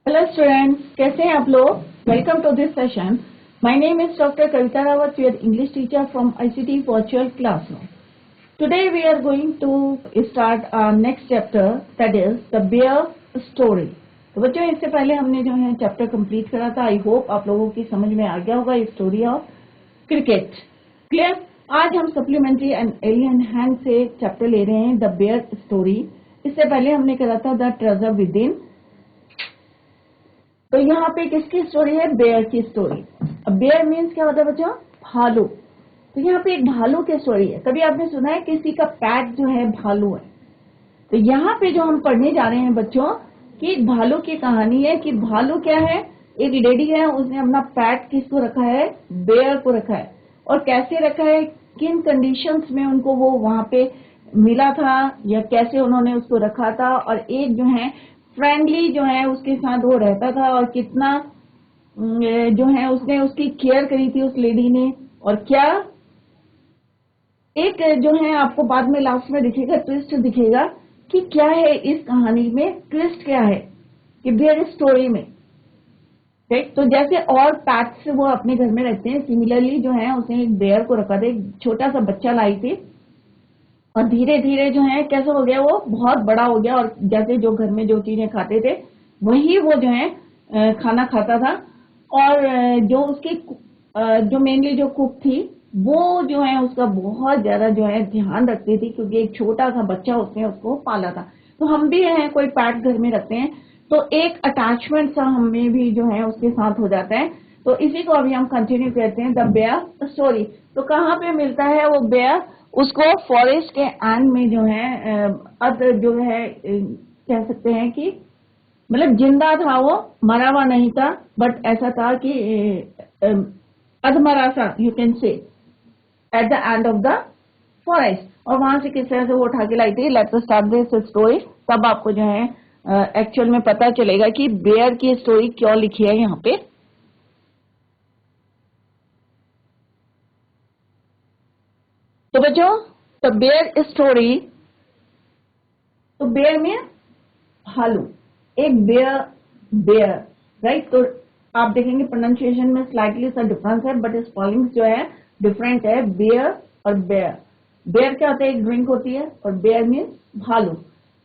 Hello students, कैसे हैं आप लोग। Welcome to this session. My name is doctor Kavita Rawat, your English teacher from ICT virtual classroom. Today we are going to start next chapter, that is the bear story. तो बच्चों, इससे पहले हमने जो है चैप्टर कंप्लीट करा था। आई होप आप लोगों की समझ में आ गया होगा स्टोरी ऑफ क्रिकेट। क्लियर। आज हम सप्लीमेंट्री एंड एलियन हैंड से चैप्टर ले रहे हैं, द बेयर स्टोरी। इससे पहले हमने करा था द ट्रेजर विद इन। तो यहाँ पे किसकी स्टोरी है? बेयर की स्टोरी। अब बेयर मीन्स क्या होता है बच्चों? भालू। तो यहाँ पे एक भालू की स्टोरी है। कभी आपने सुना है किसी का पैट जो है भालू है? तो यहाँ पे जो हम पढ़ने जा रहे हैं बच्चों, कि भालू की कहानी है कि भालू क्या है, एक लेडी है, उसने अपना पैट किसको रखा है? बेयर को रखा है। और कैसे रखा है, किन कंडीशंस में उनको वो वहां पे मिला था, या कैसे उन्होंने उसको रखा था, और एक जो है फ्रेंडली जो है उसके साथ वो रहता था, और कितना जो है उसने उसकी केयर करी थी उस लेडी ने। और क्या एक जो है आपको बाद में लास्ट में दिखेगा, ट्विस्ट दिखेगा कि क्या है इस कहानी में, ट्विस्ट क्या है कि बेयर स्टोरी में। ठीक, तो जैसे और पैट्स वो अपने घर में रहते हैं, सिमिलरली जो है उसने एक बेयर को रखा था। एक छोटा सा बच्चा लाई थी, और धीरे धीरे जो है कैसे हो गया, वो बहुत बड़ा हो गया, और जैसे जो घर में जो चीजें खाते थे वही वो जो है खाना खाता था। और जो उसकी जो मेनली जो कुक थी, वो जो है उसका बहुत ज्यादा जो है ध्यान रखती थी, क्योंकि एक छोटा सा बच्चा उसने उसको पाला था। तो हम भी है कोई पैट घर में रखते हैं तो एक अटैचमेंट सा हमें भी जो है उसके साथ हो जाता है। तो इसी को अभी हम कंटिन्यू करते हैं, द बेयर स्टोरी। तो कहाँ पे मिलता है वो बेयर? उसको फॉरेस्ट के एंड में जो है जो है कह सकते हैं कि मतलब जिंदा था वो, मरा हुआ नहीं था, बट ऐसा था कि अधमरा सा, you can say, at the end of the forest. और वहां से किस तरह से वो उठा के लाई थी। Let's start this story. तब आपको जो है एक्चुअल में पता चलेगा कि बेयर की स्टोरी क्यों लिखी है यहाँ पे। तो बच्चों, द बेयर स्टोरी, तो बेयर में भालू, एक बेयर, बेयर, राइट। तो आप देखेंगे प्रोनाउंसिएशन में स्लाइटली सा डिफरेंस है, बट स्पेलिंग जो है डिफरेंट है, बेयर और बेयर। बेयर क्या होता है? एक ड्रिंक होती है, और बेयर मीन्स भालू।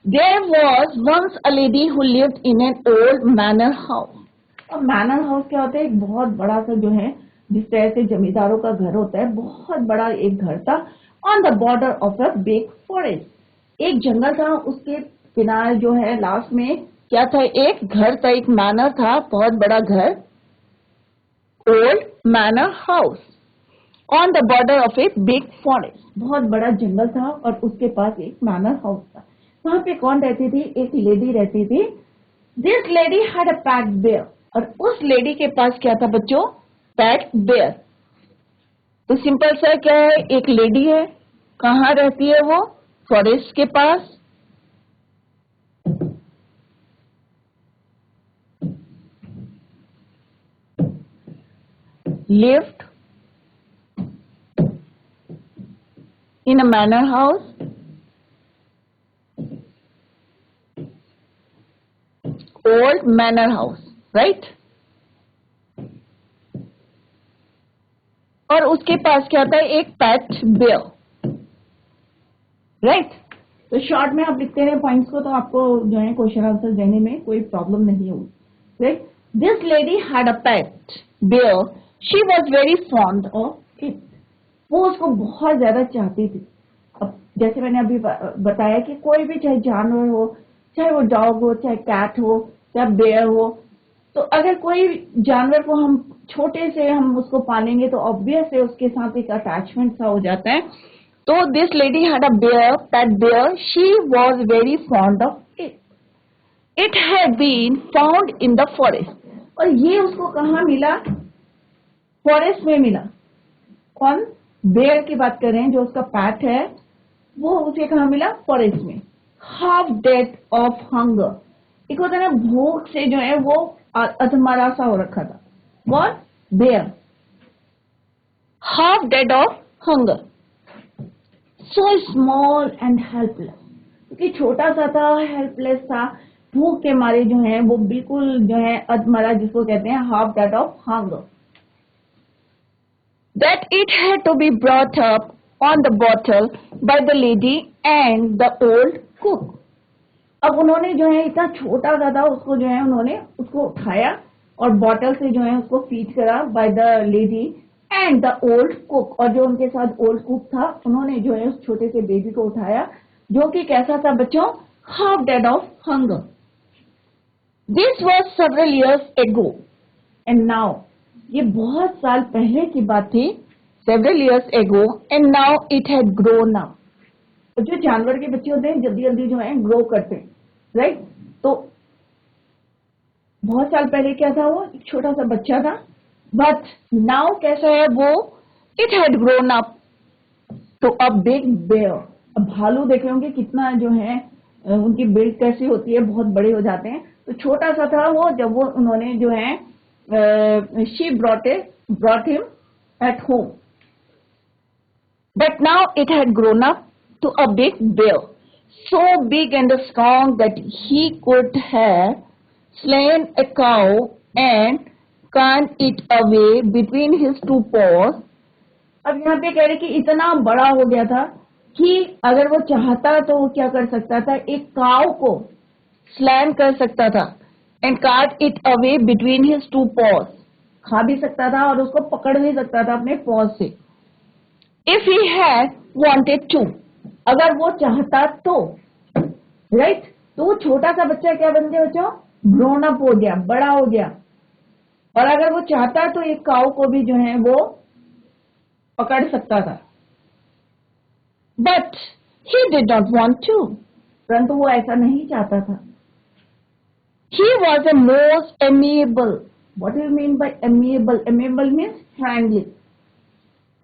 There was once a lady who lived in an old manor house. और मैनर हाउस क्या होता है? एक बहुत बड़ा सा जो है, जिस तरह से जमींदारों का घर होता है, बहुत बड़ा एक घर था। On the border of a big forest, एक जंगल था, उसके किनारे जो है लास्ट में क्या था? एक घर था, एक मैनर था, बहुत बड़ा घर, old manor house, on the border of a big forest. बहुत बड़ा जंगल था और उसके पास एक मैनर हाउस था। वहां पे कौन रहती थी? एक लेडी रहती थी। This lady had a pet bear. और उस लेडी के पास क्या था बच्चों? PAT bear. तो सिंपल सा क्या है, एक लेडी है, कहाँ रहती है वो? फॉरेस्ट के पास। lived in a manor house, old manor house, right? और उसके पास क्या था? एक पैट बेयर, राइट। तो शॉर्ट में आप लिखते रहे पॉइंट्स को, तो आपको जो है क्वेश्चन आंसर देने में कोई प्रॉब्लम नहीं होगी, right. This lady had a pet bear, she was very fond of it. वो उसको बहुत ज्यादा चाहती थी। अब जैसे मैंने अभी बताया कि कोई भी चाहे जानवर हो, चाहे वो डॉग हो, चाहे कैट हो, चाहे बेयर हो, तो अगर कोई जानवर को हम छोटे से हम उसको पालेंगे तो ऑब्वियस है उसके साथ एक अटैचमेंट सा हो जाता है। तो this lady had a bear, pet bear, she was very fond of it. It had been found in the forest. और ये उसको कहाँ मिला? फॉरेस्ट में मिला। कौन? बेयर की बात कर रहे हैं, जो उसका पैट है, वो उसे कहाँ मिला? फॉरेस्ट में। हाफ डेड ऑफ हंगर, एक होता है ना भूख से जो है वो अधमरा सा हो रखा था। कौन? Bear. Half dead of hunger, so small and helpless, क्योंकि छोटा सा था, हेल्पलेस था, भूख के मारे जो है वो बिल्कुल जो है अधमरा, जिसको कहते हैं half dead of hunger, that it had to be brought up on the bottle by the lady and the old cook. अब उन्होंने जो है इतना छोटा सा था उसको जो है उन्होंने उसको उठाया और बॉटल से जो है उसको फीड करा by the lady and the old cook, और जो उनके साथ ओल्ड कुक था उन्होंने जो है उस छोटे से बेबी को उठाया जो कि कैसा था बच्चों, half dead of hunger. This was several years ago and now, ये बहुत साल पहले की बात थी, several years ago, and now it had grown up. तो जो जानवर के बच्चे होते हैं जल्दी जल्दी जो है ग्रो करते हैं, राइट. तो बहुत साल पहले क्या था, वो एक छोटा सा बच्चा था, बट नाउ कैसा है वो, इट हैड ग्रोन अप तो अ बिग बेयर. अब भालू देख रहे होंगे कितना जो है उनकी बिल्ड कैसी होती है, बहुत बड़े हो जाते हैं. तो छोटा सा था वो जब वो उन्होंने जो है she brought him at home, but now it had grown up to a big bear, so big and strong that he could have slain a cow and carried it away between his two paws. अब यहाँ पे कह रहे कि इतना बड़ा हो गया था कि अगर वो चाहता तो वो क्या कर सकता था, एक काव को स्लैम कर सकता था and cart it away between his two paws, खा भी सकता था और उसको पकड़ भी सकता था अपने पॉज से. If he had wanted to, अगर वो चाहता तो, राइट. तो वो छोटा सा बच्चा क्या बन गया बच्चों, ग्रोन अप हो गया, बड़ा हो गया. और अगर वो चाहता तो एक काऊ को भी जो है वो पकड़ सकता था. But he did not want to, परंतु वो ऐसा नहीं चाहता था. He was a most amiable. What do you mean by amiable? Amiable means friendly.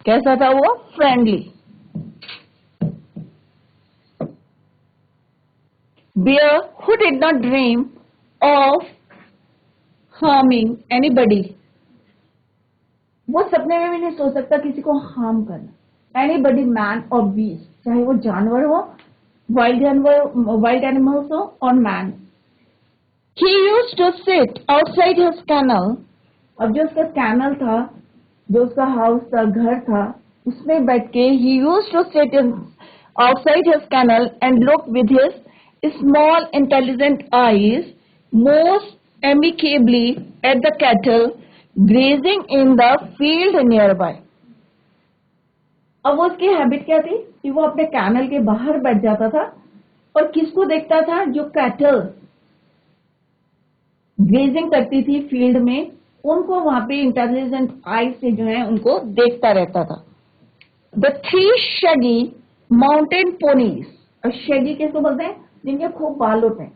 कैसा था वो, friendly. Bear who did not dream of harming anybody. वो सपने में भी नहीं सोच सकता किसी को हार्म करना. Anybody, man or beast, चाहे वो जानवर हो, wild animals हो और man. He used to sit outside his kennel. अब जो उसका कैनल था, जो उसका हाउस था, घर था, उसमें बैठ के he used to sit outside his kennel and look with his small intelligent eyes most amicably at the cattle grazing in the field nearby. अब उसकी हैबिट क्या थी कि वो अपने कैनल के बाहर बैठ जाता था और किसको देखता था, जो कैटल ग्रेजिंग करती थी फील्ड में, उनको वहां पे इंटेलिजेंट आई से जो है उनको देखता रहता था. The 3 shaggy mountain ponies. और शगी किसको बोलते हैं, जिनके खूब बाल होते हैं,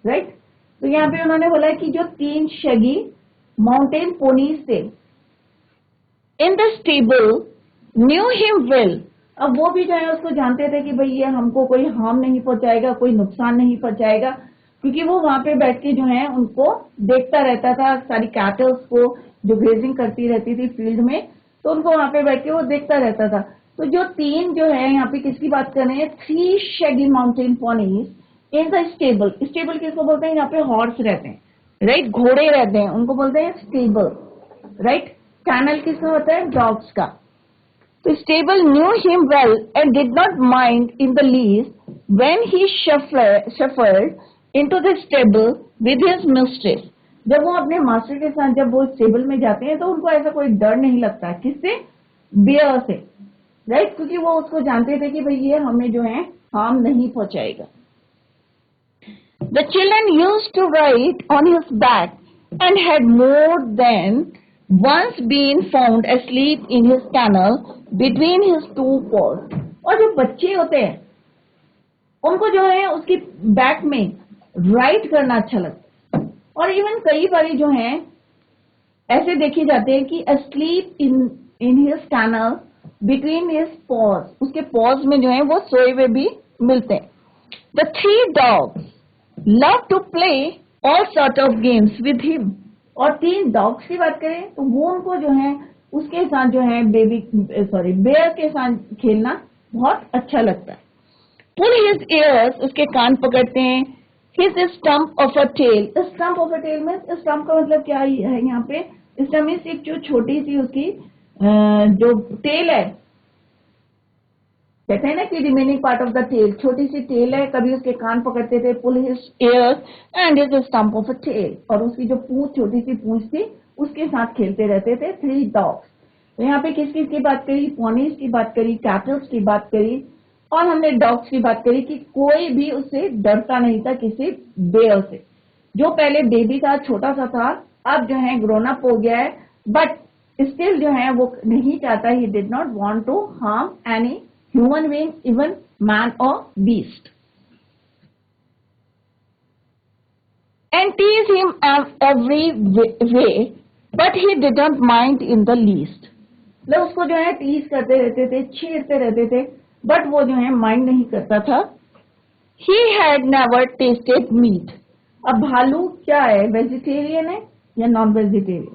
राइट. तो यहाँ पे उन्होंने बोला कि जो 3 शगी माउंटेन पोनीज थे इन the stable knew him well. अब वो भी जो है उसको जानते थे कि भाई ये हमको कोई हार्म नहीं पहुंचाएगा, कोई नुकसान नहीं पहुंचाएगा, क्योंकि वो वहां पे बैठ के जो है उनको देखता रहता था, सारी कैटल्स को जो ग्रेजिंग करती रहती थी फील्ड में, तो उनको वहां पे बैठ के वो देखता रहता था. तो जो 3 जो है यहाँ पे किसकी बात कर रहे हैं, 3 shaggy mountain ponies in the stable. Stable किसको बोलते हैं, यहाँ पे हॉर्स रहते हैं, राइट, घोड़े रहते हैं, उनको बोलते हैं स्टेबल, राइट. कैनल किसका होता है, डॉग्स का. तो stable knew him well and did not mind in the least when he shuffled into the stable with his mistress. जब वो अपने मास्टर के साथ जब वो स्टेबल में जाते हैं तो उनको ऐसा कोई डर नहीं लगता, किससे, बेयर से, राइट. क्योंकि वो उसको जानते थे कि भाई ये हमें जो है हार्म नहीं पहुंचाएगा. The children used to ride on his back and had more than once been found asleep in his kennel between his 2 paws. और जो बच्चे होते हैं उनको जो है उसकी बैक में राइड करना अच्छा लगता है. और इवन कई बार जो है ऐसे देखे जाते हैं कि asleep in his kennel between his paws, उसके paws में जो है वो सोए हुए भी मिलते हैं. The 3 dogs love to play all sort of games with him. और 3 डॉग्स की बात करें तो वो उनको जो है उसके साथ जो है बेयर के साथ खेलना बहुत अच्छा लगता है. Pull his ears, उसके कान पकड़ते हैं. His stump of a tail. Stump of a tail में stump का मतलब क्या है यहाँ पे? Stump मीन्स एक जो छोटी सी उसकी जो टेल है, कहते हैं ना कि remaining part of the tail, छोटी सी टेल है, कभी उसके कान पकड़ते थे, pull his ears and his stump of a tail, और उसकी जो पूंछ, छोटी सी पूंछ थी, उसके साथ खेलते रहते थे। 3 डॉग्स। तो यहाँ पे किस किस की बात करी? पोनीज की बात करी, कैटल्स की बात करी, और हमने डॉग्स की बात करी कि कोई भी उससे डरता नहीं था, किसी बेयर से। जो पहले बेबी था, छोटा सा था, अब जो है ग्रोन अप हो गया है, बट स्टिल जो है वो नहीं चाहता, he did not want to harm any human being, even man or beast, and tease him every way, but he didn't mind in the least. मतलब उसको जो है टीज करते रहते थे, छेड़ते रहते थे, बट वो जो है माइंड नहीं करता था। He had never tasted meat. अब भालू क्या है, वेजिटेरियन है या नॉन वेजिटेरियन?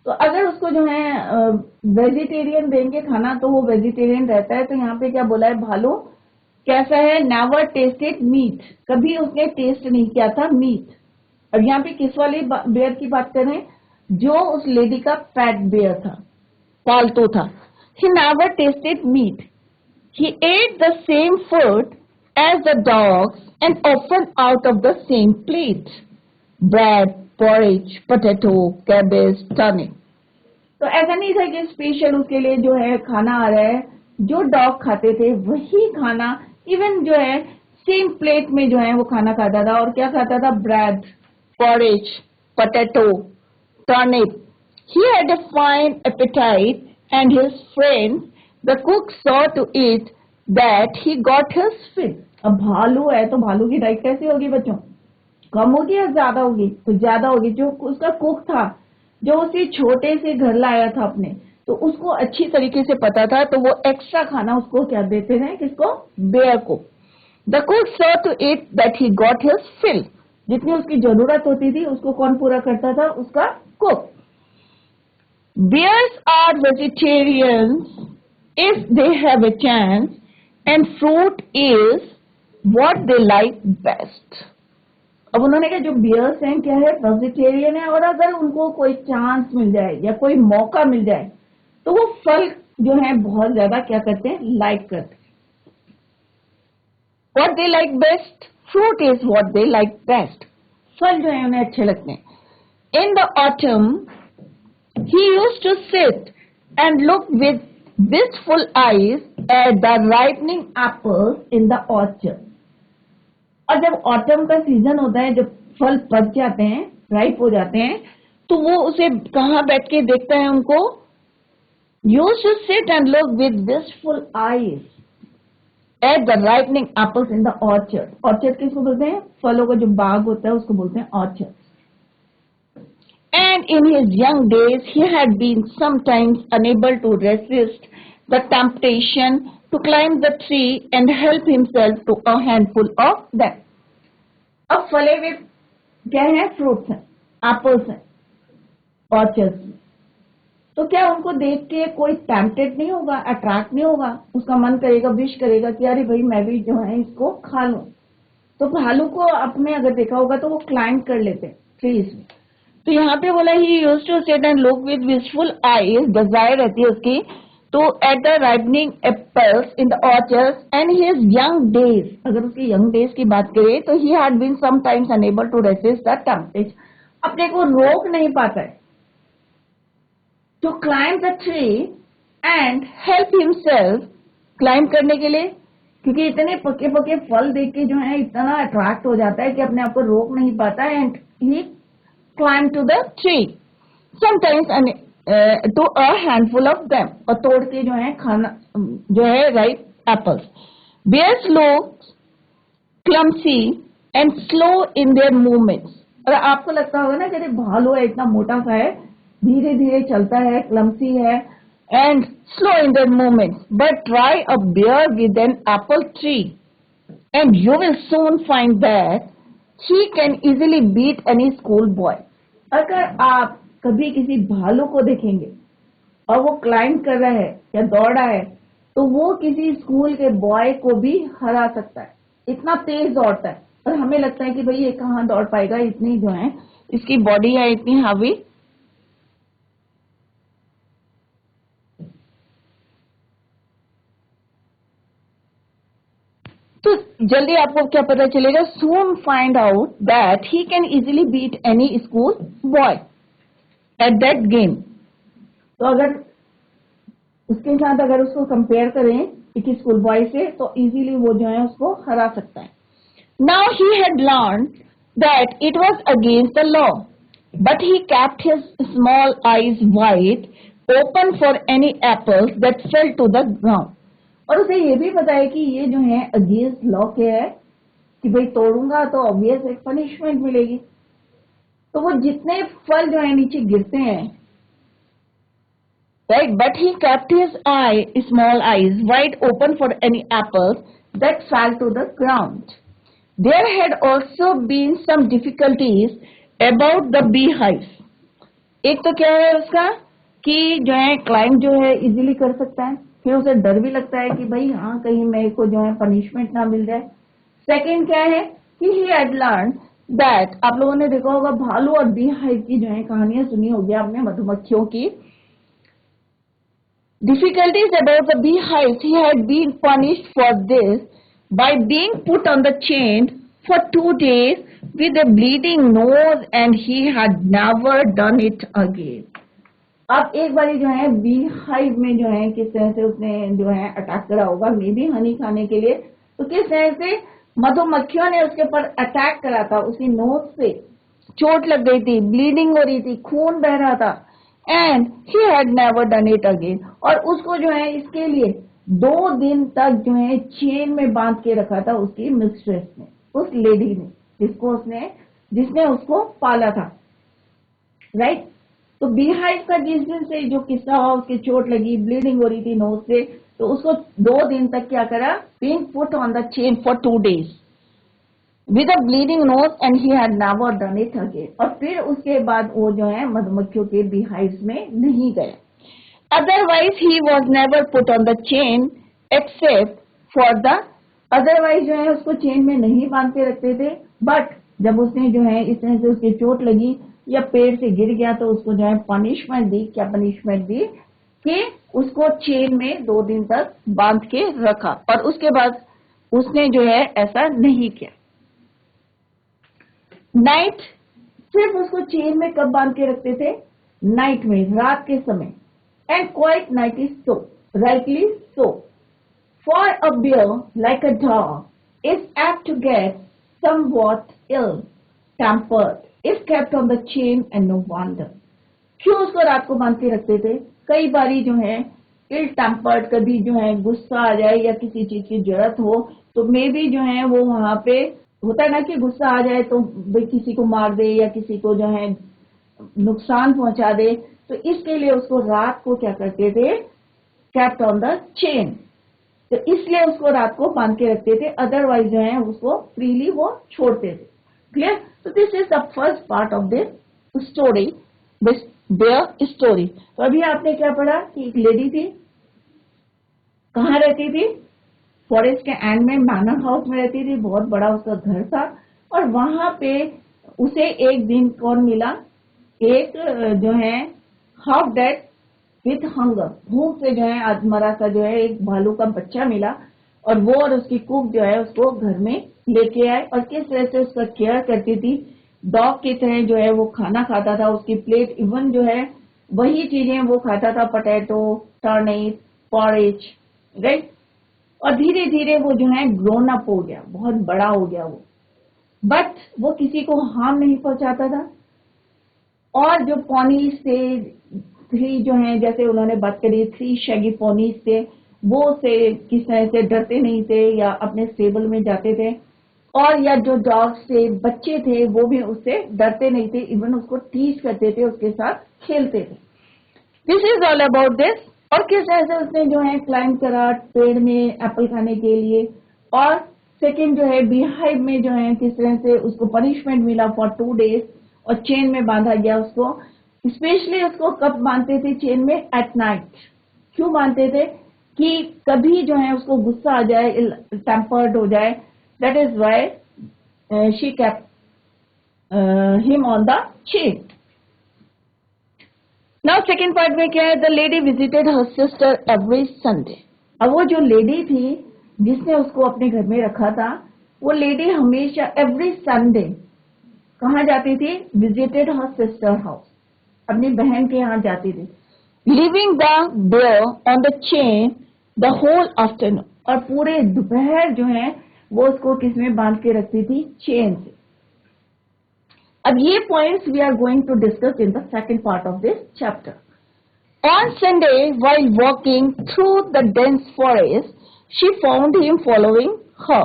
तो अगर उसको जो है वेजिटेरियन देंगे खाना तो वो वेजिटेरियन रहता है। तो यहाँ पे क्या बोला है, भालू कैसा है? नेवर टेस्टेड मीट, कभी उसने टेस्ट नहीं किया था मीट। अब यहाँ पे किस वाली बेयर की बात करें? जो उस लेडी का पेट बेयर था, पालतू था। He never tasted meat, he ate the same food as the dogs and often out of the same plate, bread, porridge, potato, cabbage, turnip. तो ऐसा नहीं था कि स्पेशल उसके लिए जो है खाना आ रहा है, जो डॉग खाते थे वही खाना, इवन जो है सेम प्लेट में जो है वो खाना खाता था। और क्या खाता था? Bread, porridge, potato, turnip. He had a fine appetite and his friends, the cook, saw to it that he got his fill. अब भालू है तो भालू की डाइट कैसी होगी बच्चों? कम होगी या ज्यादा होगी? तो ज्यादा होगी। जो उसका कुक था, जो उसे छोटे से घर लाया था अपने, तो उसको अच्छी तरीके से पता था, तो वो एक्स्ट्रा खाना उसको क्या देते थे? किसको? बेयर को। The cook saw to it that he got his fill. जितनी उसकी जरूरत होती थी उसको कौन पूरा करता था? उसका cook. Bears are vegetarians if they have a chance, and fruit is what they like best. अब उन्होंने कहा जो बियर्स हैं क्या है? वेजिटेरियन है, और अगर उनको कोई चांस मिल जाए या कोई मौका मिल जाए तो वो फल जो है बहुत ज्यादा क्या करते हैं? लाइक करते हैं। What they like best, fruit is what they like best. फल जो है उन्हें अच्छे लगते हैं। In the autumn, he used to sit and look with wistful eyes at the ripening apples in the orchard. और जब ऑटम का सीजन होता है, जब फल पक जाते हैं, राइप हो जाते हैं, तो वो उसे कहाँ बैठ के देखता है उनको? Used to sit and look with wistful eyes at the ripening apples in the orchard. Orchard किसको बोलते हैं? फलों का जो बाग होता है उसको बोलते हैं orchard. And in his young days, he had been sometimes unable to resist the temptation to climb the tree and help himself to a handful of them. अब फले हुए क्या है? फ्रूट्स हैं, एप्पल्स हैं ऑर्चर्ड्स में। तो क्या उनको देख के कोई टेम्पटेड नहीं होगा, अट्रैक्ट नहीं होगा? उसका मन करेगा, विश करेगा कि अरे भाई मैं भी जो है इसको खा लूं। तो भालू को आपने अगर देखा होगा तो वो क्लाइंब कर लेते हैं ट्रीज में। तो यहाँ पे बोला he used to sit and look with wishful eyes, desire रहती है उसकी, तो at the ripening apples in the orchards and his young days. अगर उसके यंग डेज की बात करें तो he had been sometimes unable to resist the temptation, अपने को रोक नहीं पाता है, to climb the tree and help himself, climb करने के लिए, क्योंकि इतने पके पके फल देख के जो है इतना अट्रैक्ट हो जाता है कि अपने आप को रोक नहीं पाता है। And he climb to the tree sometimes to a handful of them, और तोड़ के जो है खाना जो है ripe apples. Bears look clumsy and slow in their movements. और आपको लगता होगा ना कि भालू है, इतना मोटा सा है, धीरे धीरे चलता है, क्लमसी है and slow in their movements. But try a bear with an apple tree and you will soon find that he can easily beat any school boy. अगर आप कभी किसी भालू को देखेंगे और वो क्लाइंब कर रहा है या दौड़ रहा है, तो वो किसी स्कूल के बॉय को भी हरा सकता है, इतना तेज दौड़ता है। और हमें लगता है कि भाई ये कहाँ दौड़ पाएगा, इतनी जो है इसकी बॉडी है इतनी हावी। तो जल्दी आपको क्या पता चलेगा, soon find out that he can easily beat any school boy at that game. तो अगर उसके साथ अगर उसको कंपेयर करें एक स्कूल बॉय से, तो इजीली वो जो है उसको हरा सकता है। Now he had learn that it was against the law, but he kept his small eyes wide open for any apples that fell to the ground। और उसे ये भी पता है कि ये जो है अगेंस्ट लॉ क्या है, कि भाई तोड़ूंगा तो ऑब्वियस एक पनिशमेंट मिलेगी। तो वो जितने फल जो है नीचे गिरते हैं, right, but he kept his small eyes wide open for any apples that fell to the ground। There had also been some difficulties about the beehives। एक तो क्या है उसका कि जो है क्लाइंब जो है इजीली कर सकता है, फिर उसे डर भी लगता है कि भाई हाँ कहीं मेरे को जो है पनिशमेंट ना मिल जाए। सेकंड क्या है कि ही हैड लर्न दैट, आप लोगों ने देखा होगा भालू और बी हाइव की जो है कहानियां सुनी होगी आपने, मधुमक्खियों की। Difficulties about the beehives, he had been punished for this by being put on the chain for 2 days with a bleeding nose, and he had never done it again। अब एक बारी जो है बी हाइव में जो है किस तरह से उसने जो है अटैक करा होगा, मे बी हनी खाने के लिए, तो किस तरह से मधुमक्खियों ने उसके ऊपर अटैक करा था, उसकी नोज पे चोट लग गई थी, ब्लीडिंग हो रही थी, खून बह रहा था। And he had never done it again, और उसको जो है इसके लिए 2 दिन तक जो है चेन में बांध के रखा था उसकी मिस्ट्रेस ने, उस लेडी ने, जिसने उसको पाला था, राइट। तो बीहाइव का जिस दिन से जो किस्सा हुआ, उसकी चोट लगी, ब्लीडिंग हो रही थी नोज से, तो उसको 2 दिन तक क्या करा, being put on the chain for 2 days with a bleeding nose, and he had never done it again. और फिर उसके बाद वो जो है मधुमक्खियों के बीहाइव्स में नहीं गया। Otherwise he was never put on the chain except for the, otherwise जो है उसको चेन में नहीं बांध के रखते थे, बट जब उसने जो है इस तरह से उसकी चोट लगी या पेड़ से गिर गया तो उसको जो है पनिशमेंट दी। क्या पनिशमेंट दी कि उसको चेन में 2 दिन तक बांध के रखा, और उसके बाद उसने जो है ऐसा नहीं किया। नाइट, सिर्फ उसको चेन में कब बांध के रखते थे, नाइट में, रात के समय। And quite night is so, rightly so, for a bear like a dog is apt to get somewhat ill tempered if kept on the chain, and no wonder। क्यों उसको रात को बांध के रखते थे, कई बारी जो है इल टेम्पर्ड, कभी जो है गुस्सा आ जाए या किसी चीज की जरूरत हो, तो मे बी जो है वो वहां पे होता है ना कि गुस्सा आ जाए तो भाई किसी को मार दे या किसी को जो है नुकसान पहुंचा दे, तो इसके लिए उसको रात को क्या करते थे, कैप्ट ऑन द चेन, तो इसलिए उसको रात को बांध के रखते थे, अदरवाइज जो है उसको फ्रीली वो छोड़ते थे। क्लियर। तो this is the first part of this story, this bear story. तो अभी आपने क्या पढ़ा कि एक लेडी थी, कहाँ रहती थी, फॉरेस्ट के एंड में मैनर हाउस में रहती थी, बहुत बड़ा उसका घर था, और वहां पे उसे एक दिन कौन मिला, एक जो है हाफ डेड विथ हंगर, भूख से जो है आत्मरा का जो है एक भालू का बच्चा मिला, और वो और उसकी कुक जो है उसको घर में लेके आए, और किस तरह से उसका केयर करती थी, डॉग की तरह जो है वो खाना खाता था, उसकी प्लेट इवन जो है वही चीजें वो खाता था, पोटैटो, टर्निप, पॉरेज, राइट। और धीरे धीरे वो जो है ग्रोन अप हो गया, बहुत बड़ा हो गया वो, बट वो किसी को हार्म नहीं पहुंचाता था। और जो पॉनीज थे 3 जो है, जैसे उन्होंने बात करी 3 शैगी पॉनीज थे, वो से किस तरह से डरते नहीं थे या अपने स्टेबल में जाते थे, और या जो डॉग्स थे बच्चे थे वो भी उससे डरते नहीं थे, इवन उसको टीच करते थे, उसके साथ खेलते थे। This is all about this. और किस तरह से उसने जो है क्लाइंब करा पेड़ में एप्पल खाने के लिए, और सेकंड जो है बीहाइव में जो है किस तरह से उसको पनिशमेंट मिला फॉर 2 days, और चेन में बांधा गया उसको। स्पेशली उसको कब बांधते थे चेन में, एट नाइट। क्यों बांधते थे कि कभी जो है उसको गुस्सा आ जाए, टेम्पर्ड हो जाए, that is why she kept him on the chain. Now second part में क्या है? The lady visited her sister every Sunday. अब वो जो लेडी थी जिसने उसको अपने घर में रखा था, वो लेडी हमेशा every Sunday कहाँ जाती थी? Visited her sister house. अपनी बहन के यहाँ जाती थी. Leaving the bear on the chain the whole afternoon. और पूरे दोपहर जो है वो उसको किसमें बांध के रखती थी? चेन से. अब ये points we are going to discuss in the second part of this chapter. On Sunday while walking through the dense forest she found him following her.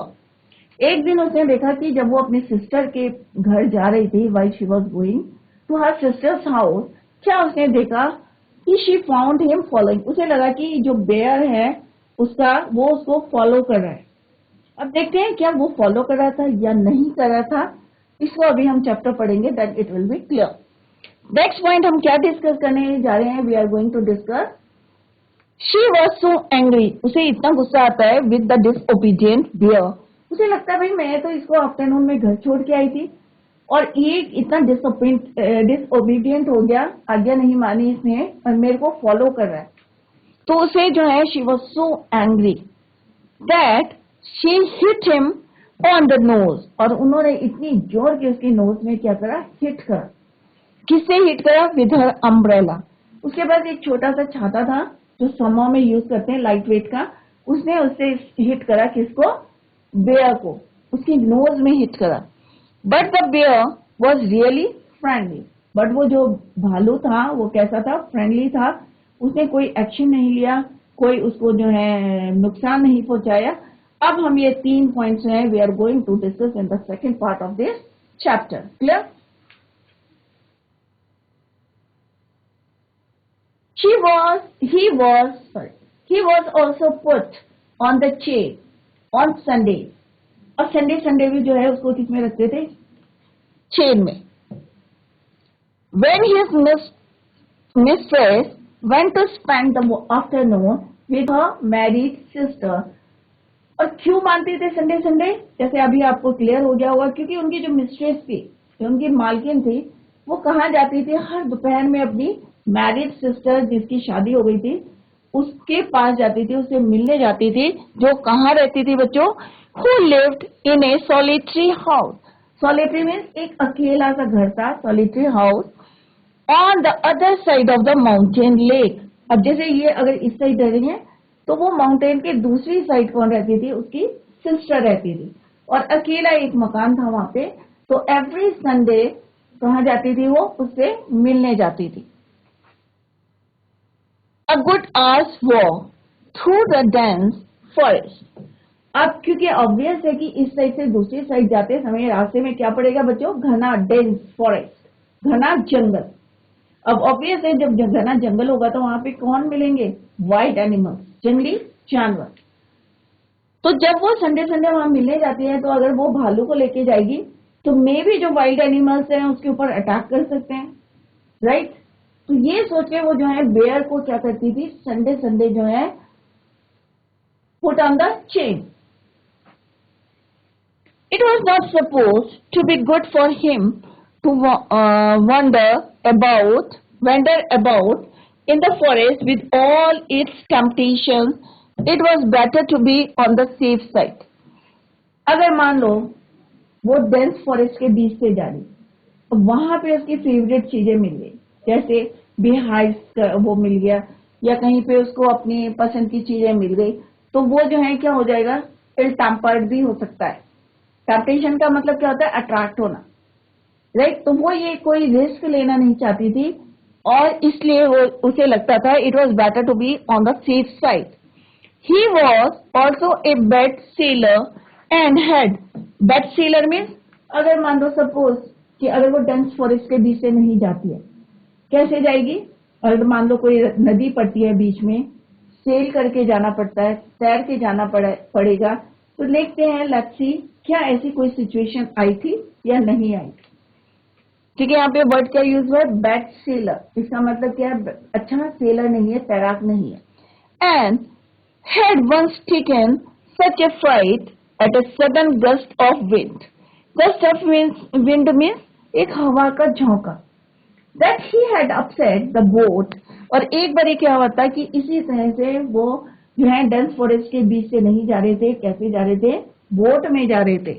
एक दिन उसने देखा कि जब वो अपनी सिस्टर के घर जा रही थी, while she was going to her sister's house, क्या उसने देखा कि शी फाउंड हिम फॉलोइंग. उसे लगा कि जो बेयर है उसका वो उसको फॉलो कर रहा है. अब देखते हैं क्या वो फॉलो कर रहा था या नहीं कर रहा था. इसको अभी हम चैप्टर पढ़ेंगे, that it will be clear. Next point हम क्या डिस्कस करने जा रहे हैं? We are going to discuss she was so angry. उसे इतना गुस्सा आता है विद द डिसओबीडियंट बियर. उसे लगता है भाई मैं तो इसको आफ्टरनून में घर छोड़ के आई थी और ये इतना डिसओबीडियंट हो गया, आज्ञा नहीं मानी इसने और मेरे को फॉलो कर रहा है. तो उसे जो है she was so angry that she hit him on the nose. और उन्होंने इतनी जोर की उसकी नोज में क्या करा? हिट करा. किससे हिट करा? With her umbrella. उसके पास एक छोटा सा छाता था जो समर में यूज करते हैं, लाइट वेट का. उसने उससे हिट करा किसको? बेयर को. उसकी नोज में हिट करा. But the bear was really friendly. But वो जो भालू था वो कैसा था? फ्रेंडली था. उसने कोई एक्शन नहीं लिया, कोई उसको जो है नुकसान नहीं पहुंचाया. अब हम ये 3 पॉइंट्स हैं we are going to discuss in the second part of this chapter. Clear? he was also put on the chain on Sunday. और संडे भी जो है उसको किसमें रखते थे? चेन में. when his mistress went to spend the afternoon with her married sister. और क्यों मानते थे संडे? जैसे अभी आपको क्लियर हो गया होगा, क्योंकि उनकी जो मिस्ट्रेस थी, जो उनकी मालकिन थी, वो कहाँ जाती थी? हर दोपहर में अपनी मैरिड सिस्टर जिसकी शादी हो गई थी उसके पास जाती थी, उससे मिलने जाती थी. जो कहाँ रहती थी बच्चों? Who lived in A solitary house. Solitary means एक अकेला सा घर था, solitary house. On the other side of the mountain lake. अब जैसे ये अगर इस साइड रह रही है तो वो माउंटेन के दूसरी साइड कौन रहती थी? उसकी सिस्टर रहती थी. और अकेला एक मकान था वहां पे. तो एवरी संडे कहाँ जाती थी वो? उससे मिलने जाती थी. A good hours walk through the dense forest. अब क्योंकि ऑब्वियस है कि इस साइड से दूसरी साइड जाते समय रास्ते में क्या पड़ेगा बच्चों? घना डेंस फॉरेस्ट, घना जंगल. अब ऑब्वियस है जब घना जंगल होगा तो वहां पे कौन मिलेंगे? वाइल्ड एनिमल्स, जंगली जानवर. तो जब वो संडे वहां मिलने जाती है तो अगर वो भालू को लेके जाएगी तो मे भी जो वाइल्ड एनिमल्स हैं उसके ऊपर अटैक कर सकते हैं, राइट? तो ये सोच के वो जो है बेयर को क्या करती थी? संडे जो है put on the chain. It was not suppose to be good for him to wander about in the forest with all its temptations. It was better to be on the safe side. अगर मान लो वो dense forest के बीच से जा रही, तो वहां पे उसकी फेवरेट चीजें मिल गई, जैसे बीहाइव्स वो मिल गया या कहीं पे उसको अपनी पसंद की चीजें मिल गई, तो वो जो है क्या हो जाएगा? इल टेम्पर्ड भी हो सकता है. टेम्पटेशन का मतलब क्या होता है? अट्रैक्ट होना, राइट? तो वो ये कोई रिस्क लेना नहीं चाहती थी और इसलिए वो उसे लगता था it was better to be on the safe side. He was also a bad sailor and had. Bad sailor means अगर मान लो सपोज कि अगर वो डेंस फॉरेस्ट के बीच से नहीं जाती है, कैसे जाएगी? अगर मान लो कोई नदी पड़ती है बीच में, सेल करके जाना पड़ता है, तैर के जाना पड़ेगा. तो देखते हैं, लेट्स सी क्या ऐसी कोई सिचुएशन आई थी या नहीं आई. ठीक है, यहाँ पे वर्ड क्या यूज हुआ है? Bad seller. इसका मतलब क्या है? अच्छा सेलर नहीं है, तैराक नहीं है. And had once taken such a fright at a sudden gust of wind. Gust of wind means एक हवा का झोंका। That he had upset the boat, और एक बार क्या हुआ था कि इसी तरह से वो जो है डेंस फॉरेस्ट के बीच से नहीं जा रहे थे, कैसे जा रहे थे, बोट में जा रहे थे।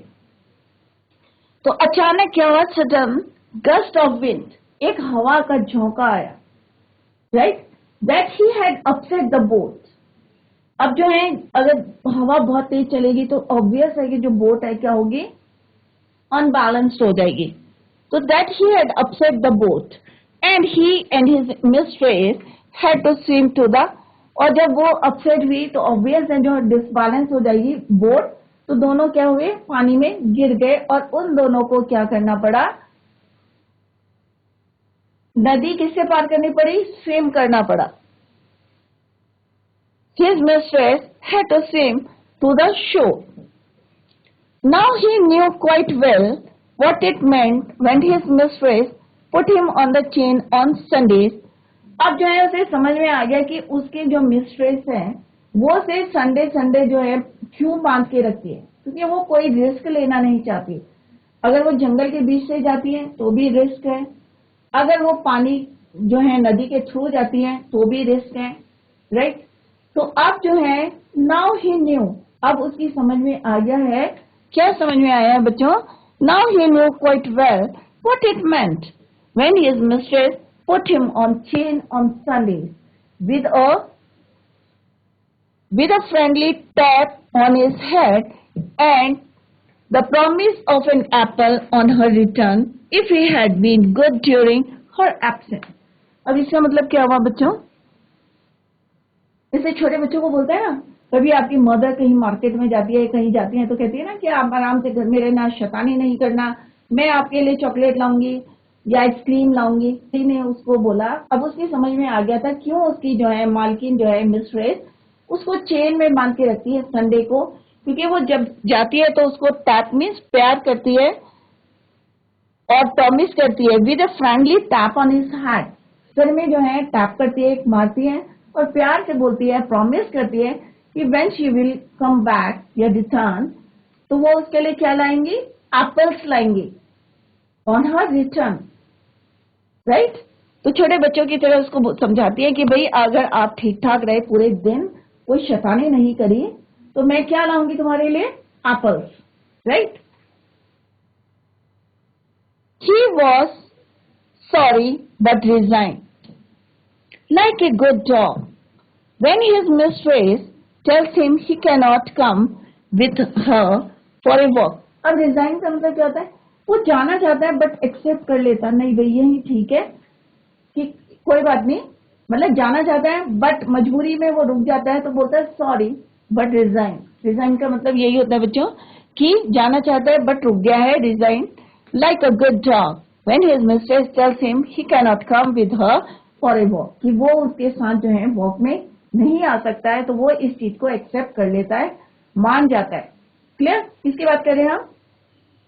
तो अचानक क्या हुआ, सडन गस्ट ऑफ विंड, एक हवा का झोंका आया, right. That he had upset the boat. अब जो है अगर हवा बहुत तेज चलेगी तो ऑब्वियस है कि जो बोट है क्या होगी, अनबैलेंस्ड हो जाएगी। तो that he had upset the boat and he and his mistress had to swim to the, और जब वो अपसेट हुई तो ऑब्वियस है जो डिसबैलेंस हो जाएगी बोट, तो दोनों क्या हुए, पानी में गिर गए, और उन दोनों को क्या करना पड़ा, नदी किससे पार करनी पड़ी, स्विम करना पड़ा। His mistress had to swim to the shore. Now he knew quite well what it meant when his mistress put him on the chain on Sundays. अब जो है उसे समझ में आ गया कि उसकी जो मिस्ट्रेस है वो उसे संडे जो है क्यों बांध के रखती है, क्योंकि वो कोई रिस्क लेना नहीं चाहती। अगर वो जंगल के बीच से जाती है तो भी रिस्क है, अगर वो पानी जो है नदी के थ्रू जाती है तो भी रिस्क है, राइट। तो अब जो है नाउ ही न्यू, अब उसकी समझ में आ गया है, क्या समझ में आया है बच्चों, now he new quite well what it meant when his mistress put him on chain on Sunday with a friendly tap on his head and the promise of an apple on her return if he had been good during her absence। अब इसका मतलब क्या हुआ बच्चों, जैसे छोटे बच्चों को बोलते हैं ना, कभी आपकी मदर कहीं मार्केट में जाती है, कहीं जाती है तो कहती है ना कि आप आराम से घर में रहना, शैतानी नहीं करना, मैं आपके लिए चॉकलेट लाऊंगी या आइसक्रीम लाऊंगी। किसी ने उसको बोला, अब उसकी समझ में आ गया था क्यों उसकी जो है मालकिन जो है मिस्ट्रेस उसको चेन में बांध के रखती है संडे को, क्योंकि वो जब जाती है तो उसको टैप मीन्स प्यार करती है और प्रॉमिस करती है with a friendly tap on his had, sir में जो है टैप करती है, मारती है और प्यार से बोलती है, प्रॉमिस करती है कि when she will come back या रिटर्न, तो वो उसके लिए क्या लाएंगी, एप्पल्स लाएंगी ऑन हर रिटर्न, राइट। तो छोटे बच्चों की तरह उसको समझाती है कि भाई अगर आप ठीक ठाक रहे पूरे दिन, कोई शैतानी नहीं करी, तो मैं क्या लाऊंगी तुम्हारे लिए, apples, right. He was sorry but resigned like a good dog when his mistress tells him he cannot come with her for a walk। अब रिजाइन का मतलब क्या होता है, वो जाना चाहता है बट एक्सेप्ट कर लेता, नहीं भाई यही ठीक है कि कोई बात नहीं, मतलब जाना चाहता है बट मजबूरी में वो रुक जाता है तो बोलता है सॉरी बट रिजाइन। रिजाइन का मतलब यही होता है बच्चों कि जाना चाहता है बट रुक गया है, resign. Like a good dog when his mistress tells him he can not come with her for a walk, कि वो उसके साथ जो है वॉक में नहीं आ सकता है, तो वो इस चीज को एक्सेप्ट कर लेता है, मान जाता है। क्लियर, किसकी बात कर रहे हैं हम,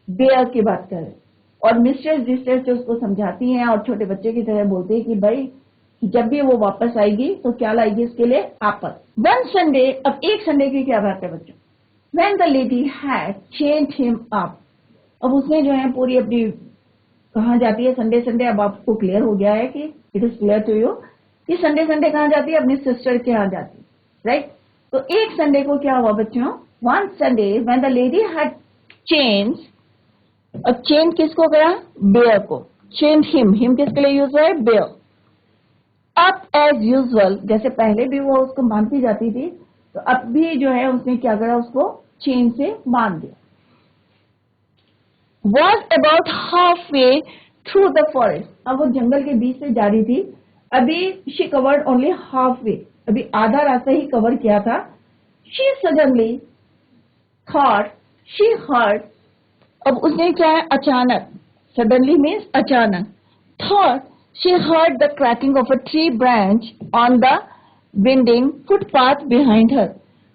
बेयर की बात कर रहे हैं। और मिस्ट्रेस जिस तरह से उसको समझाती हैं और छोटे बच्चे की तरह बोलती है कि भाई जब भी वो वापस आएगी तो क्या लाएगी उसके लिए, एप्पल। वन संडे, अब एक संडे की क्या बात है बच्चों, when the lady had changed him up, अब उसने जो है पूरी अपनी, कहाँ जाती है संडे, अब आपको क्लियर हो गया है कि it is clear to you कि संडे कहाँ जाती है, अपनी सिस्टर के यहाँ जाती है, राइट। तो एक संडे को क्या हुआ बच्चों, one Sunday when the lady had change, अब चेंज किसको करा, बेयर को, चेंज हिम किसके लिए यूज है, बेयर। अप एज यूजुअल, जैसे पहले भी वो उसको बांधती जाती थी, तो अब भी जो है उसने क्या करा, उसको चेन से बांध दिया। Was about halfway through the forest, अब वो जंगल के बीच से जा रही थी, अभी she covered only halfway, अभी आधा रास्ता ही कवर किया था। She suddenly thought she heard, अब उसने क्या है, अचानक, suddenly means अचानक, thought she heard the cracking of a tree branch on the winding footpath behind her,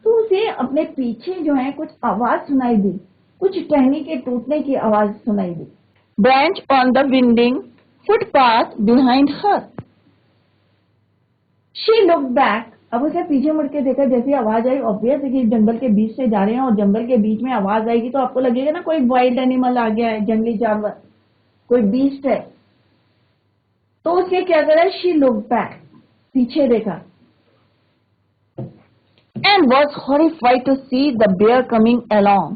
तो उसे अपने पीछे जो है कुछ आवाज सुनाई दी, कुछ टहनी के टूटने की आवाज सुनाई दी। Branch on the winding footpath behind her, she look back, अब उसे पीछे मुड़ के देखा, जैसी आवाज आई, ऑब्वियस है कि जंगल के बीच से जा रहे हैं और जंगल के बीच में आवाज आएगी तो आपको लगेगा ना कोई वाइल्ड एनिमल आ गया है, जंगली जानवर, कोई बीस्ट है। तो उसने क्या करा, शी लुक बैक, पीछे देखा, and was horrified to see the bear coming along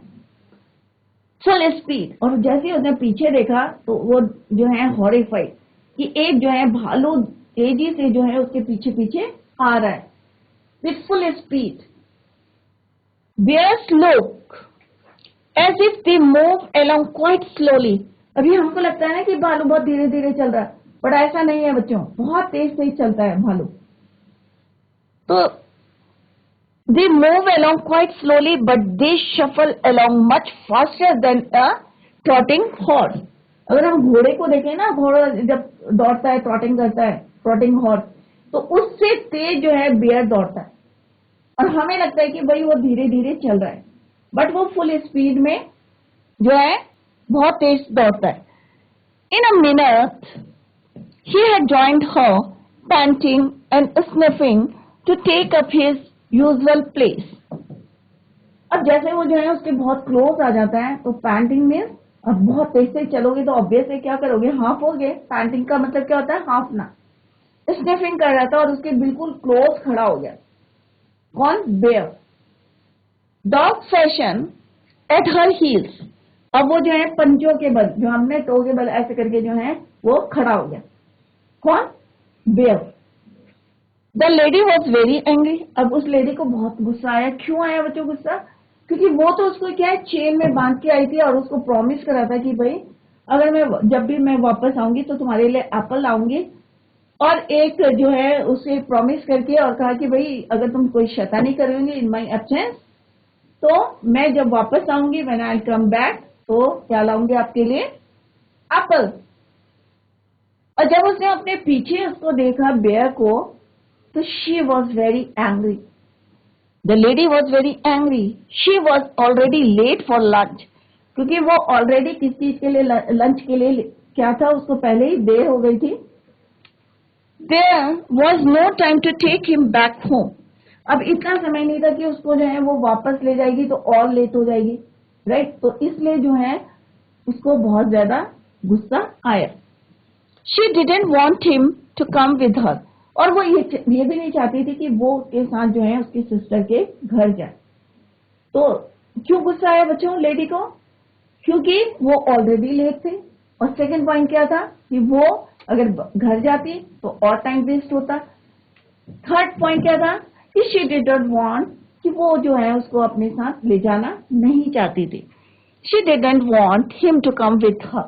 full speed. और जैसे ही उसने पीछे देखा तो वो जो है हॉरिफाइड कि एक जो है भालू तेजी से जो है उसके पीछे पीछे आ रहा है with full speed. Bears look as if they move along quite slowly. अभी हमको लगता है ना कि भालू बहुत धीरे धीरे चल रहा है, बट ऐसा नहीं है बच्चों, बहुत तेज तेज चलता है भालू। तो they move along quite slowly but they shuffle along much faster than a trotting horse। अगर हम घोड़े को देखें ना, घोड़ा जब दौड़ता है, ट्रॉटिंग करता है, ट्रॉटिंग हॉर्स, तो उससे तेज जो है बेयर दौड़ता है और हमें लगता है कि भाई वो धीरे धीरे चल रहा है, बट वो फुल स्पीड में जो है बहुत तेज दौड़ता है। In a minute he had joined her, panting and sniffing to take up his usual place। अब जैसे वो जो है उसके बहुत क्लोज आ जाता है तो पैंटिंग में, अब बहुत तेज से चलोगे तो ऑब्वियसली क्या करोगे, हाफोगे। पैंटिंग का मतलब क्या होता है, हाफना। स्निफिंग कर रहा था और उसके बिल्कुल क्लोज खड़ा हो गया। कौन, bear. Dog fashion at her heels. अब वो जो है पंजों के बल, जो हमने टो के बल ऐसे करके जो है वो खड़ा हो गया। कौन, bear. The lady was very angry. अब उस लेडी को बहुत गुस्सा आया। क्यों आया बच्चों गुस्सा, क्योंकि वो तो उसको क्या है चेन में बांध के आई थी और उसको प्रॉमिस करा था कि भाई अगर मैं जब भी मैं वापस आऊंगी तो तुम्हारे लिए एप्पल लाऊंगी, और एक जो है उसे प्रॉमिस करके और कहा कि भाई अगर तुम कोई शैतानी करोगे इन माई एब्सेंस तो मैं जब वापस आऊंगी व्हेन आई कम बैक तो क्या लाऊंगी आपके लिए, एप्पल। और जब उसने अपने पीछे उसको देखा बेयर को, तो she was very angry. The lady was very angry. She was already late for lunch, क्योंकि वो ऑलरेडी किस चीज के लिए, लंच के लिए क्या था, उसको पहले ही देर हो गई थी। There was no time to take him back home. अब इतना समय नहीं था कि उसको जो है वो वापस ले जाएगी तो और लेट हो जाएगी, राइट। तो इसलिए जो है उसको बहुत ज्यादा गुस्सा आया। She didn't want him to come with her। और वो ये भी नहीं चाहती थी कि वो उसके साथ जो है उसकी सिस्टर के घर जाए। तो क्यों गुस्सा आया बच्चों लेडी को, क्योंकि वो ऑलरेडी लेट थे। और सेकंड पॉइंट क्या था कि वो अगर घर जाती तो और टाइम वेस्ट होता। थर्ड पॉइंट क्या था कि she didn't want, कि वो जो है उसको अपने साथ ले जाना नहीं चाहती थी। She didn't want him to come with her।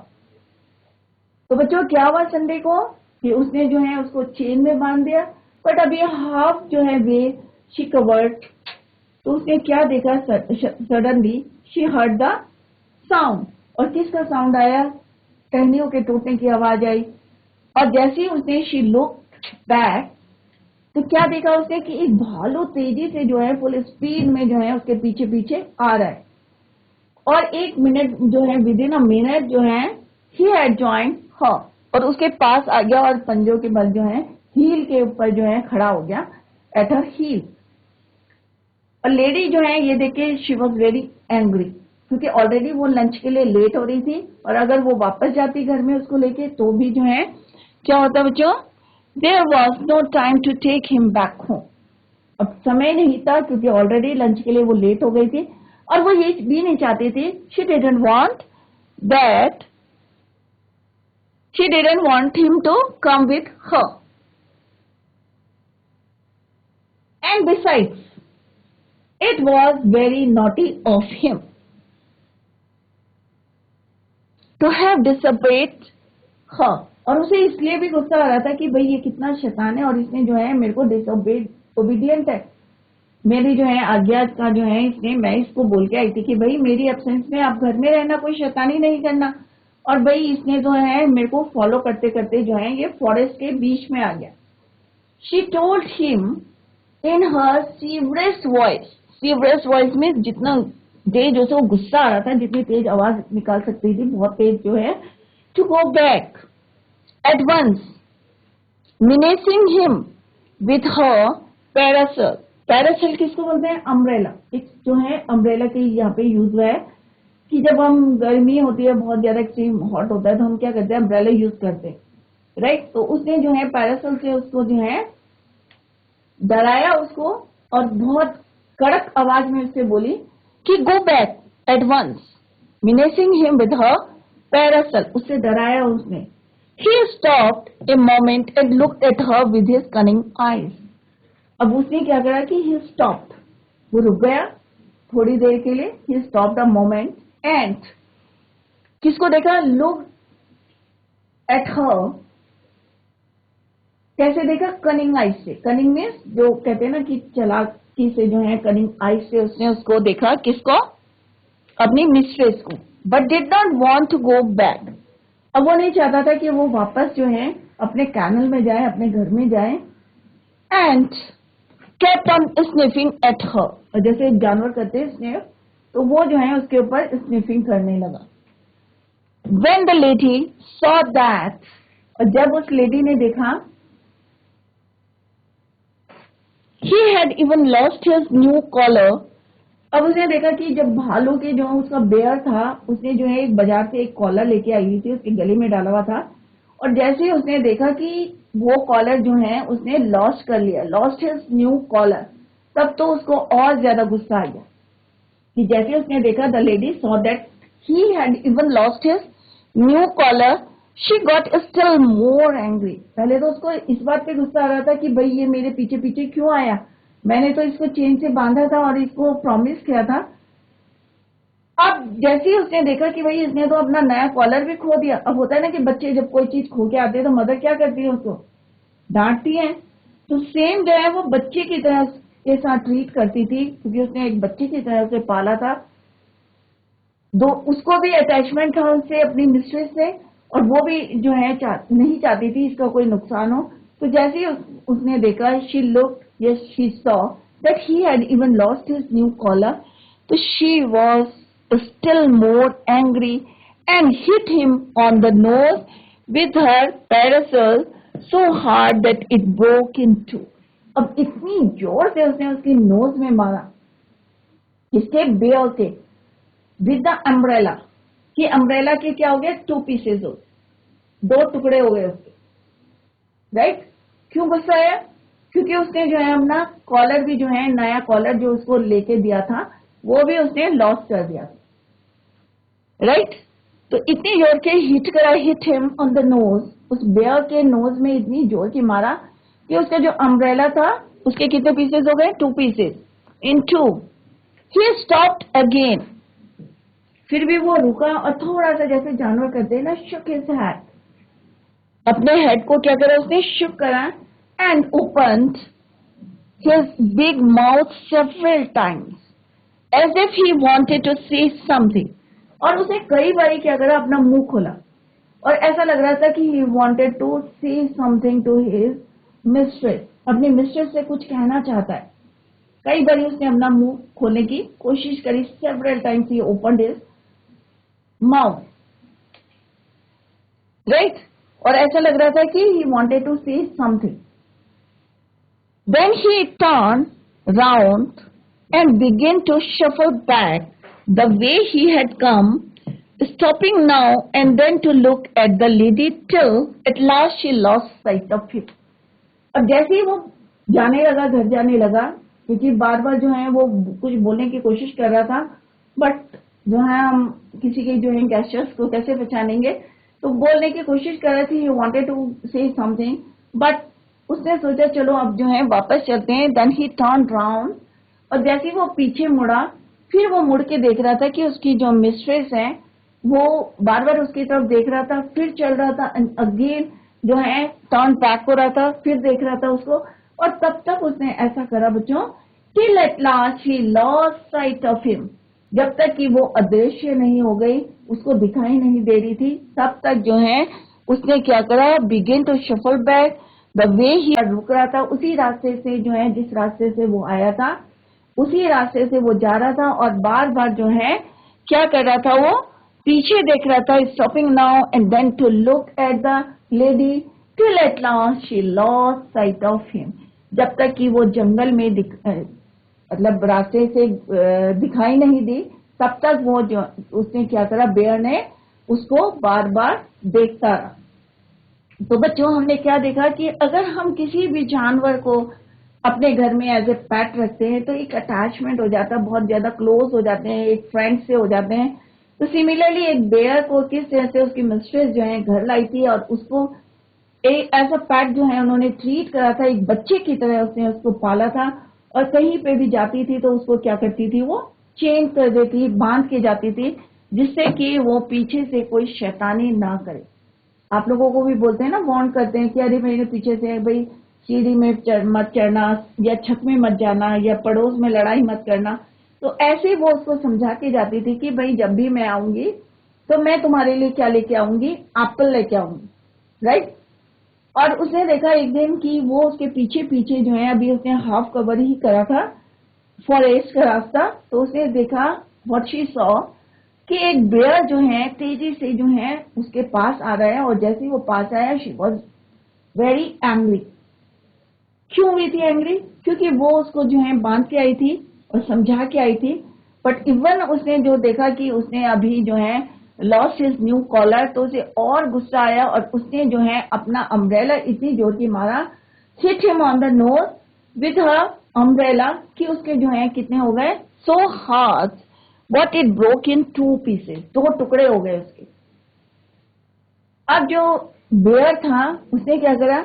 तो बच्चों क्या हुआ संडे को कि उसने जो है उसको चेन में बांध दिया, बट अब ये हाफ जो है वे शी कवर्ड। तो उसने क्या देखा, suddenly she heard the sound. और किसका साउंड आया, टहनियों के टूटने की आवाज आई। और जैसे ही उसने शी लुक बैक तो क्या देखा उसने कि एक भालू तेजी से जो है फुल स्पीड में जो है उसके पीछे पीछे आ रहा है। और एक मिनट जो है विद इन अ मिनट जो है ही हैड जॉइंड हर, और उसके पास आ गया और पंजों के बल जो है हील के ऊपर जो है खड़ा हो गया, एट हर हील। और लेडी जो है ये देखे शी वॉज वेरी एंग्री, क्योंकि ऑलरेडी वो लंच के लिए लेट हो रही थी और अगर वो वापस जाती घर में उसको लेके तो भी जो है क्या होता बच्चों, there was no time to take him back home. अब समय नहीं था क्योंकि ऑलरेडी लंच के लिए वो लेट हो गई थी और वो ये भी नहीं चाहती थी, she didn't want that, she didn't want him to come with her। And besides, it was very naughty of him to have disobeyed her। और उसे इसलिए भी गुस्सा आ रहा था कि भाई ये कितना शैतान है और इसने जो है मेरे को डिसोबेड, ओबीडियंट है, मेरी जो है आज्ञा का जो है इसने, मैं इसको बोल के आई थी कि भाई मेरी एब्सेंस में आप घर में रहना, कोई शैतानी नहीं करना। और भाई इसने जो है मेरे को फॉलो करते करते जो है ये फॉरेस्ट के बीच में आ गया। She told him in her severest voice. Severest voice में जितना तेज जो से वो गुस्सा आ रहा था, जितनी तेज आवाज निकाल सकती थी, बहुत तेज जो है, to go back at once, menacing him with her parasol, parasol किसको बोलते हैं? अम्ब्रेला। एक जो है अम्ब्रेला के यहाँ पे यूज हुआ है कि जब हम गर्मी होती है, बहुत ज्यादा एक्सट्रीम हॉट होता है, तो हम क्या करते हैं? अम्ब्रेला यूज करते हैं, राइट। तो उसने जो है पैरासोल से उसको जो है डराया उसको, और बहुत कड़क आवाज में उससे बोली कि go back at once, menacing him with her parasol। उससे डराया उसने। He stopped a moment and looked at her with his cunning eyes। अब उसने क्या करा कि he stopped, वो रुक गया थोड़ी देर के लिए। He stopped a moment and किसको देखा? Looked at her, कैसे देखा? कनिंग आइज से। कनिंग में जो कहते हैं ना कि चालाकी से जो है, कनिंग आइज से उसने उसको देखा। किसको? अपनी मिस्ट्रेस को। But did not want to go back. अब वो नहीं चाहता था कि वो वापस जो है अपने कैनल में जाए, अपने घर में जाए। And kept on sniffing at her, और जैसे एक जानवर करते हैं स्निफ, तो वो जो है उसके ऊपर स्निफिंग करने लगा। When the lady saw that, और जब उस लेडी ने देखा, he had even lost his new collar। अब उसने देखा कि जब भालू के जो उसका बेयर था, उसने जो है एक बाजार से एक कॉलर लेके आई हुई थी, उसके गले में डाला हुआ था। और जैसे ही उसने देखा कि वो कॉलर जो है उसने लॉस्ट कर लिया, लॉस्ट हिज न्यू कॉलर, तब तो उसको और ज्यादा गुस्सा आ गया कि जैसे उसने देखा, the lady saw that he had even lost his new collar, she got still more angry. पहले तो उसको इस बात पे गुस्सा आ रहा था कि भाई ये मेरे पीछे पीछे क्यों आया, मैंने तो इसको चेन से बांधा था और इसको प्रॉमिस किया था। अब जैसे ही उसने देखा कि भाई इसने तो अपना नया कॉलर भी खो दिया। अब होता है ना कि बच्चे जब कोई चीज खो के आते हैं तो मदर क्या करती है? उसको डांटती है। तो सेम जो है वो बच्चे की तरह के साथ ट्रीट करती थी, क्योंकि उसने एक बच्चे की तरह उसे पाला था। दो उसको भी अटैचमेंट था उससे, अपनी मिस्ट्रेस से, और वो भी जो है नहीं चाहती थी इसका कोई नुकसान हो। तो जैसे ही उसने देखा, she looked, yes she saw that he had even lost his new collar, so she was still more angry and hit him on the nose with her parasol so hard that it broke in two। अब इतनी जोर से उसने उसकी knows में मारा, इसके bell से, विद द अम्ब्रेला, कि अम्ब्रेला के क्या हो गए? 2 पीसेस हो, 2 टुकड़े हो गए उसके, राइट। क्यों गुस्सा आया? क्योंकि उसने जो है अपना कॉलर भी जो है, नया कॉलर जो उसको लेके दिया था, वो भी उसने लॉस कर दिया, राइट। तो इतनी जोर के हिट करा, hit him on the nose, उस बेयर के नोज में इतनी जोर की मारा कि उसका जो अम्ब्रेला था उसके कितने पीसेस हो गए? 2 pieces in 2। He stopped again, फिर भी वो रुका और थोड़ा सा जैसे जानवर करते हैं ना, शुक हिज हेड, अपने हेड को क्या करा? उसने शुक करा, and opened his big mouth several times as if he wanted to say something। और उसने कई बार क्या करा? अपना मुंह खोला, और ऐसा लग रहा था कि he wanted to say something to his mistress, अपनी मिस्ट्रेस से कुछ कहना चाहता है। कई बार उसने अपना मुंह खोलने की कोशिश करी। several times he opened his mouth, right। और ऐसा लग रहा था कि he wanted to say something। Then he turned round and began to shuffle back the way he had come, stopping now and then to look at the lady till at last she lost sight of him। अब जैसे ही वो जाने लगा, घर जाने लगा, क्योंकि बार बार जो है वो कुछ बोलने की कोशिश कर रहा था, बट जो है हम किसी के जो है गेस्चर्स को कैसे पहचानेंगे, तो बोलने की कोशिश कर रही थी, he wanted to say something, but उसने सोचा चलो अब जो है वापस चलते हैं। देन ही टर्न राउंड, और जैसे ही वो पीछे मुड़ा, फिर वो मुड़ के देख रहा था कि उसकी जो मिस्ट्रेस है वो बार बार उसकी तरफ देख रहा था, फिर चल रहा था, अगेन जो है टर्न बैक हो रहा था, फिर देख रहा था उसको। और तब तक उसने ऐसा करा बच्चों, till at last he lost sight of him, जब तक कि वो अदृश्य नहीं हो गई, उसको दिखाई नहीं दे रही थी, तब तक जो है उसने क्या करा? Begin to shuffle back the way he रुक रहा था, उसी रास्ते से जो है, जिस रास्ते से वो आया था, उसी रास्ते से वो जा रहा था, और बार बार जो है क्या कर रहा था? वो पीछे देख रहा था, stopping now and then to look at the lady till at last she lost sight of him. जब तक कि वो जंगल में मतलब रास्ते से दिखाई नहीं दी, तब तक वो जो उसने क्या करा, बेयर ने उसको बार बार देखता रहा। तो बच्चों, हमने क्या देखा कि अगर हम किसी भी जानवर को अपने घर में एज ए पेट रखते हैं तो एक अटैचमेंट हो जाता है, बहुत ज्यादा क्लोज हो जाते हैं, एक फ्रेंड से हो जाते हैं। तो सिमिलरली एक बेयर को किस तरह से उसकी मिस्ट्रेस जो है घर लाई थी और उसको एज अ पेट जो है उन्होंने ट्रीट करा था, एक बच्चे की तरह उसने उसको पाला था। और कहीं पे भी जाती थी तो उसको क्या करती थी, वो चेन कर देती, बांध के जाती थी, जिससे कि वो पीछे से कोई शैतानी ना करे। आप लोगों को भी बोलते हैं ना, वार्न करते हैं कि अरे मेरे पीछे से भाई सीढ़ी में मत चढ़ना, या छत में मत जाना, या पड़ोस में लड़ाई मत करना। तो ऐसे वो उसको समझा के जाती थी कि भाई जब भी मैं आऊंगी तो मैं तुम्हारे लिए क्या लेके आऊंगी, एप्पल लेके आऊंगी, राइट। और उसने देखा एक दिन कि वो उसके पीछे पीछे जो है, अभी उसने हाफ कवर ही करा था फॉरेस्ट का रास्ता, तो उसने देखा, व्हाट शी सॉ, कि एक बेयर जो है तेजी से जो है उसके पास आ रहा है। और जैसे ही वो पास आया, शी वॉज वेरी एंग्री। क्यों हुई थी एंग्री? क्योंकि वो उसको जो है बांध के आई थी और समझा के आई थी। बट इवन उसने जो देखा कि उसने अभी जो है लॉस्ट हिज न्यू कॉलर, तो उसे और गुस्सा आया और उसने जो है अपना अम्ब्रेला इतनी जोर की मारा, hit him on the nose with her umbrella, कि उसके जो है कितने हो गए, so hard what it broke in two pieces, दो टुकड़े हो गए उसके। अब जो बेयर था उसने क्या करा,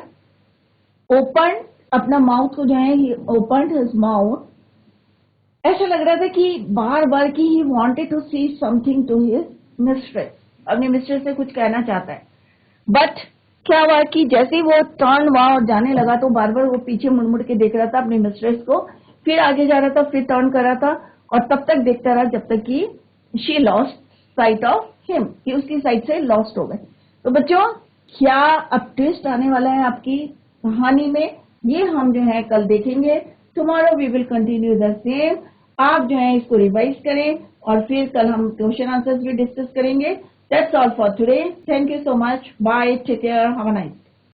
ओपन अपना माउथ को जो है, ही ओपन हिज माउथ। ऐसा लग रहा था कि बार बार की he wanted to see something to his mistress, अपनी मिस्ट्रेस से कुछ कहना चाहता है। बट क्या हुआ कि जैसे ही वो टर्न हुआ और जाने लगा, तो बार बार वो पीछे मुड़ मुड़ के देख रहा था अपनी मिस्ट्रेस को, फिर आगे जा रहा था, फिर टर्न कर रहा था, और तब तक देखता रहा जब तक कि she lost sight of him, कि उसकी साइड से लॉस्ट हो गए। तो बच्चों, क्या अब ट्विस्ट आने वाला है आपकी कहानी में, ये हम जो है कल देखेंगे। Tomorrow we will continue the same. आप जो है इसको रिवाइज करें और फिर कल हम क्वेश्चन आंसर्स भी डिस्कस करेंगे। That's all for today. Thank you so much. Bye. Take care. Have a nice